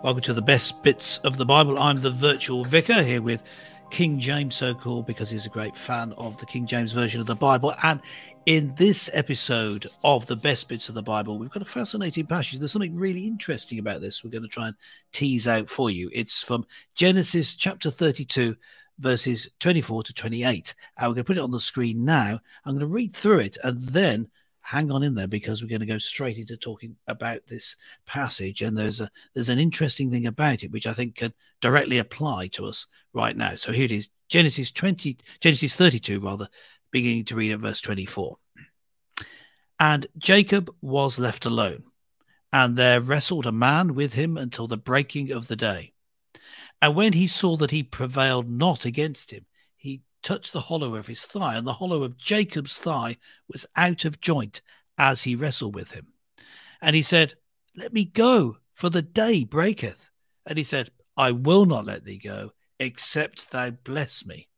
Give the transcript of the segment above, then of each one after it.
Welcome to the best bits of the Bible. I'm the virtual vicar here with King James, so called because he's a great fan of the King James version of the Bible. And in this episode of the best bits of the Bible, we've got a fascinating passage. There's something really interesting about this we're going to try and tease out for you. It's from Genesis chapter 32, verses 24 to 28. And we're going to put it on the screen now. I'm going to read through it and then hang on in there, because we're going to go straight into talking about this passage. And there's an interesting thing about it which I think can directly apply to us right now. So here it is, Genesis 32 rather, beginning to read at verse 24. And Jacob was left alone, and there wrestled a man with him until the breaking of the day. And when he saw that he prevailed not against him, he touched the hollow of his thigh, and the hollow of Jacob's thigh was out of joint as he wrestled with him. And he said, Let me go, for the day breaketh. And he said, I will not let thee go, except thou bless me.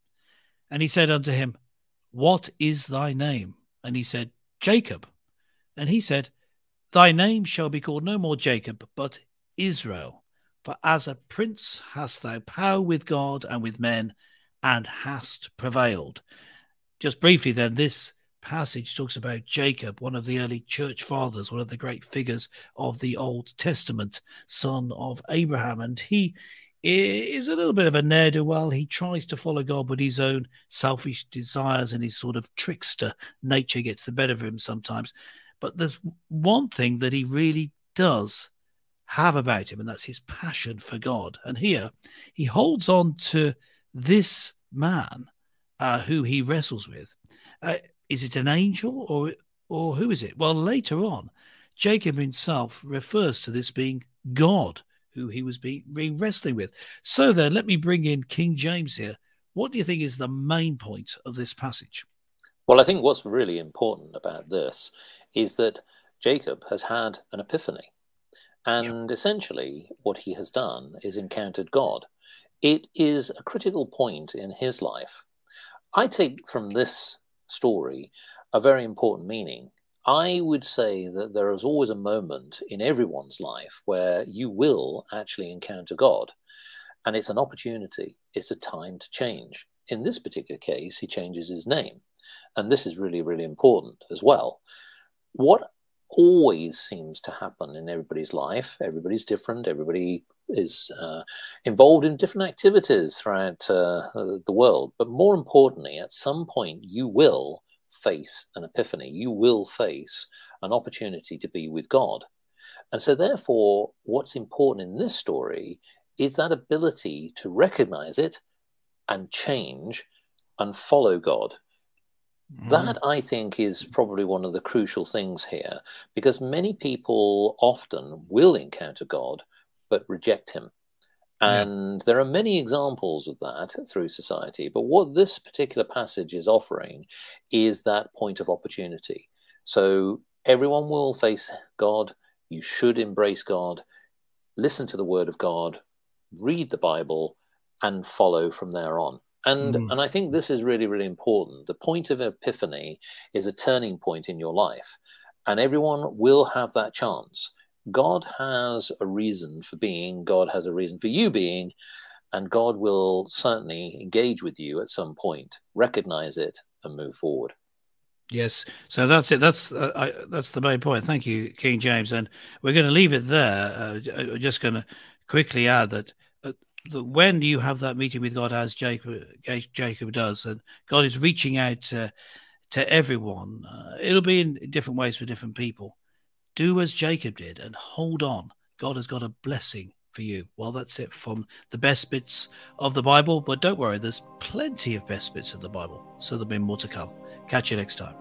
And he said unto him, What is thy name? And he said, Jacob. And he said, Thy name shall be called no more Jacob, but Israel. For as a prince hast thou power with God and with men, and hast prevailed. Just briefly then, this passage talks about Jacob, one of the early church fathers, one of the great figures of the Old Testament, son of Abraham. And he is a little bit of a ne'er-do-well. He tries to follow God, but his own selfish desires and his sort of trickster nature gets the better of him sometimes. But there's one thing that he really does have about him, and that's his passion for God. And here he holds on to this man who he wrestles with. Is it an angel or who is it? Well, later on, Jacob himself refers to this being God, who he was being wrestling with. So then, let me bring in King James here. What do you think is the main point of this passage? Well, I think what's really important about this is that Jacob has had an epiphany. And essentially, what he has done is encountered God. It is a critical point in his life. I take from this story a very important meaning. I would say that there is always a moment in everyone's life where you will actually encounter God. And it's an opportunity. It's a time to change. In this particular case, he changes his name. And this is really, really important as well. What always seems to happen in everybody's life, everybody's different, everybody is involved in different activities throughout the world. But more importantly, at some point, you will face an epiphany. You will face an opportunity to be with God. And so therefore, what's important in this story is that ability to recognize it and change and follow God. That, I think, is probably one of the crucial things here, because many people often will encounter God but reject him. And there are many examples of that through society. But what this particular passage is offering is that point of opportunity. So everyone will face God. You should embrace God, listen to the word of God, read the Bible, and follow from there on. And I think this is really, really important. The point of epiphany is a turning point in your life, and everyone will have that chance. God has a reason for being. God has a reason for you being, and God will certainly engage with you at some point. Recognize it and move forward. Yes, so that's it. That's the main point. Thank you, King James, and we're going to leave it there. I'm just going to quickly add that when you have that meeting with God, as Jacob does, and God is reaching out to everyone, it'll be in different ways for different people. Do as Jacob did and hold on. God has got a blessing for you. Well, that's it from the best bits of the Bible. But don't worry, there's plenty of best bits of the Bible, so there'll be more to come. Catch you next time.